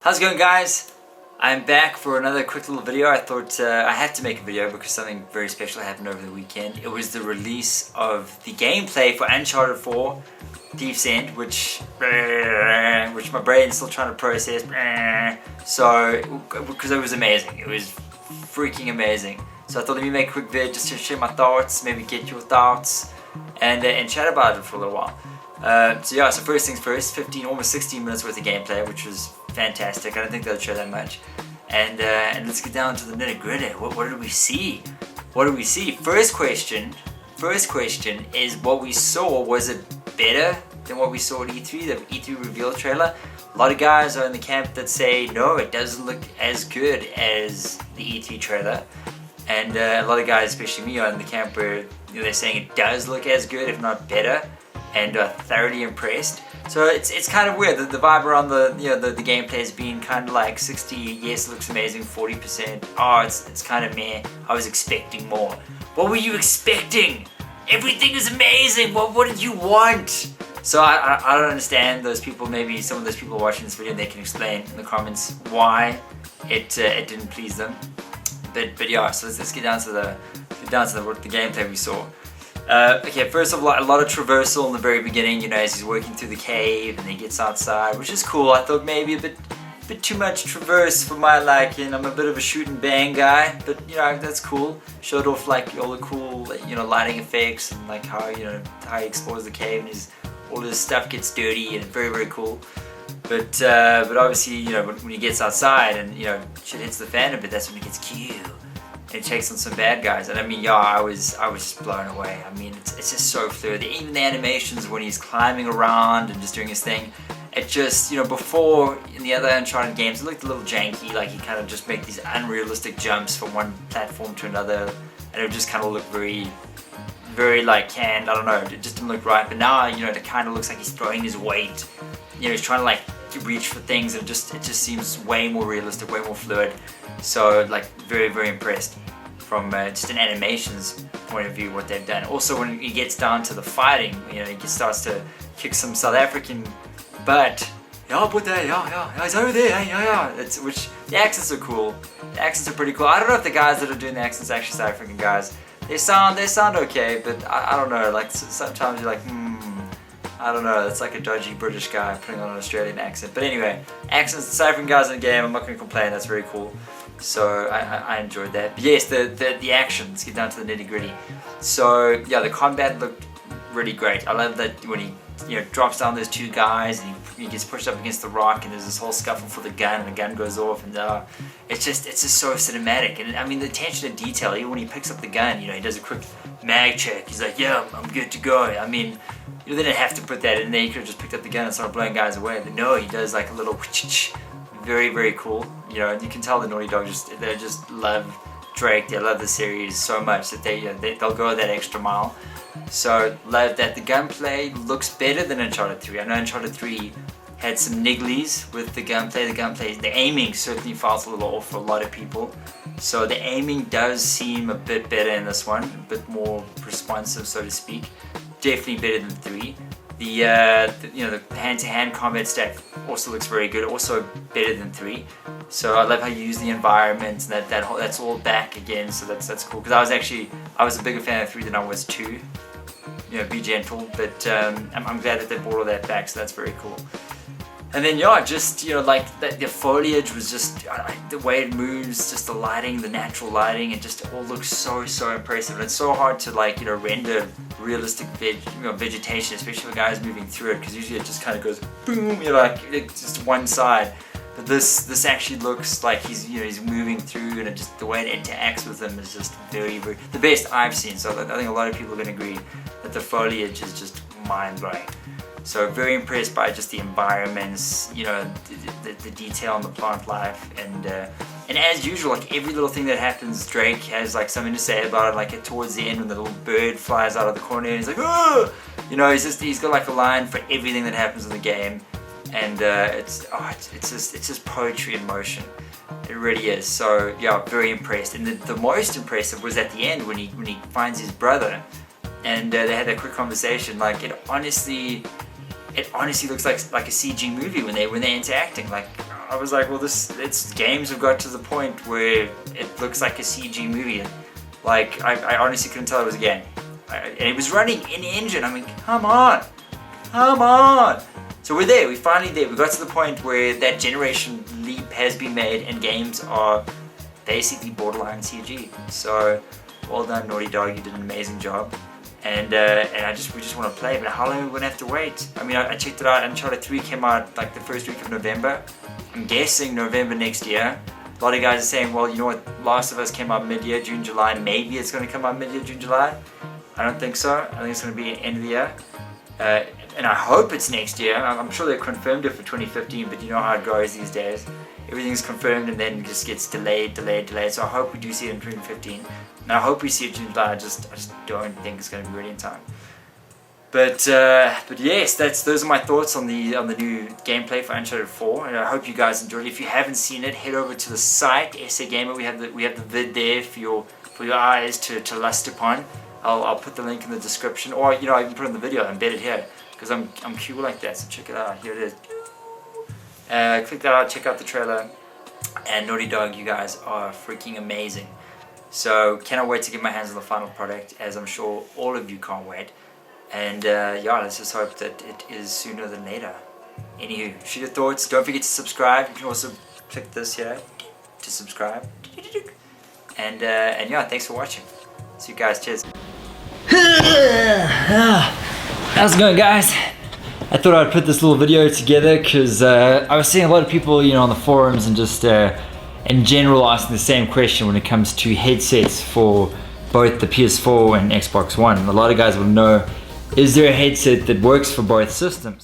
How's it going, guys? I'm back for another quick little video. I thought I had to make a video because something very special happened over the weekend. It was the release of the gameplay for Uncharted 4 Thief's End, which my brain's still trying to process. So, because it was amazing. It was freaking amazing. So I thought let me make a quick video just to share my thoughts, maybe get your thoughts, and chat about it for a little while. So first things first, almost 16 minutes worth of gameplay, which was fantastic. I don't think they'll show that much. And let's get down to the nitty gritty. What did we see? What did we see? First question is, what we saw, was it better than what we saw at E3, the E3 reveal trailer? A lot of guys are in the camp that say, no, it doesn't look as good as the E3 trailer. And a lot of guys, especially me, are in the camp where they're saying it does look as good, if not better, and are thoroughly impressed. So it's kind of weird. The vibe around the gameplay has been kind of like 60, yes, it looks amazing, 40%, oh, it's kind of meh, I was expecting more. What were you expecting? Everything is amazing, what did you want? So I don't understand those people. Maybe some of those people watching this video, they can explain in the comments why it didn't please them. But yeah, so let's get down to the gameplay we saw. Okay, first of all, a lot of traversal in the very beginning, as he's working through the cave and he gets outside, which is cool. I thought maybe a bit too much traverse for my liking. I'm a bit of a shoot and bang guy, but that's cool. Showed off like all the cool lighting effects and like how how he explores the cave and all his stuff gets dirty and very, very cool. But obviously when he gets outside and shit hits the fan a bit, that's when he gets cute. And takes on some bad guys, and I mean, I was just blown away. I mean, it's just so fluid. Even the animations when he's climbing around and just doing his thing, it just, before in the other Uncharted games, it looked a little janky, like he kind of just make these unrealistic jumps from one platform to another, and it just kind of looked very, very like canned. I don't know, it just didn't look right. But now, it kind of looks like he's throwing his weight. He's trying to like reach for things, and it just seems way more realistic, way more fluid. So like very, very impressed from just an animations point of view what they've done. Also when he gets down to the fighting, he starts to kick some South African butt. Yeah, but he's over there, yeah. Which the accents are cool. The accents are pretty cool. I don't know if the guys that are doing the accents are actually South African guys. They sound okay, but I don't know. Like sometimes you're like, I don't know, it's like a dodgy British guy putting on an Australian accent. But anyway, accents, the South African guys in the game, I'm not going to complain, that's very cool. So I enjoyed that. But yes, the action, let's get down to the nitty gritty. So yeah, the combat looked really great. I love that when he drops down those two guys and he gets pushed up against the rock and there's this whole scuffle for the gun and the gun goes off and it's just so cinematic. And I mean the attention to detail, even when he picks up the gun, he does a quick mag check. He's like, yeah, I'm good to go. I mean, they didn't have to put that in there. He could have just picked up the gun and started blowing guys away. But no, he does like a little very, very cool. And you can tell the Naughty Dog they just love Drake. They love the series so much that they'll go that extra mile. So love that. The gunplay looks better than Uncharted 3. I know Uncharted 3 had some nigglies with the gunplay. The aiming certainly felt a little off for a lot of people. So the aiming does seem a bit better in this one, a bit more responsive, so to speak. Definitely better than 3. The hand-to-hand combat stack also looks very good, also better than 3. So I love how you use the environment and that's all back again. So that's cool. Because I was a bigger fan of 3 than I was 2. Be gentle, but I'm glad that they brought all that back. So that's very cool. And then like the foliage was just the way it moves, just the lighting, the natural lighting, it just all looks so impressive. And it's so hard to render realistic vegetation, especially for guys moving through it, because usually it just kind of goes boom, it's just one side. But this actually looks like he's moving through, and the way it interacts with them is just very, very the best I've seen. So I think a lot of people are going to agree that the foliage is just mind blowing. So very impressed by just the environments, the detail on the plant life, and as usual, like every little thing that happens, Drake has like something to say about it. Like towards the end, when the little bird flies out of the corner, and he's like, oh! He's got like a line for everything that happens in the game, and it's just poetry in motion. It really is. So yeah, very impressed. And the most impressive was at the end when he finds his brother, and they had that quick conversation. Like it honestly looks like a CG movie when they're interacting. Like I was like, well, games have got to the point where it looks like a CG movie. Like, I honestly couldn't tell it was a game. And it was running in engine. I mean, come on. So we're finally there. We got to the point where that generation leap has been made and games are basically borderline CG. So, well done, Naughty Dog, you did an amazing job. And we just want to play, but how long are we going to have to wait? I mean, I checked it out, Uncharted 3 came out like the first week of November. I'm guessing November next year. A lot of guys are saying, well, you know what, Last of Us came out mid-year, June, July, maybe it's going to come out mid-year, June, July. I don't think so. I think it's going to be end of the year. And I hope it's next year. I'm sure they confirmed it for 2015, but you know how it goes these days. Everything's confirmed and then it just gets delayed. So I hope we do see it in 2015. And I hope we see it in July. I just don't think it's going to be ready in time. But yes, those are my thoughts on the new gameplay for Uncharted 4, and I hope you guys enjoyed it. If you haven't seen it, head over to the site SA Gamer. We have the vid there for your eyes to lust upon. I'll put the link in the description, or you know, I can put it in the video and embed it here because I'm cool like that. So check it out. Here it is. Click that out. Check out the trailer. And Naughty Dog, you guys are freaking amazing. So cannot wait to get my hands on the final product, as I'm sure all of you can't wait. And yeah, let's just hope that it is sooner than later. Anywho, shoot your thoughts. Don't forget to subscribe. You can also click this here to subscribe. And yeah, thanks for watching. See you guys. Cheers. How's it going, guys? I thought I'd put this little video together because I was seeing a lot of people, you know, on the forums and just in general asking the same question when it comes to headsets for both the PS4 and Xbox One. A lot of guys want to know, is there a headset that works for both systems?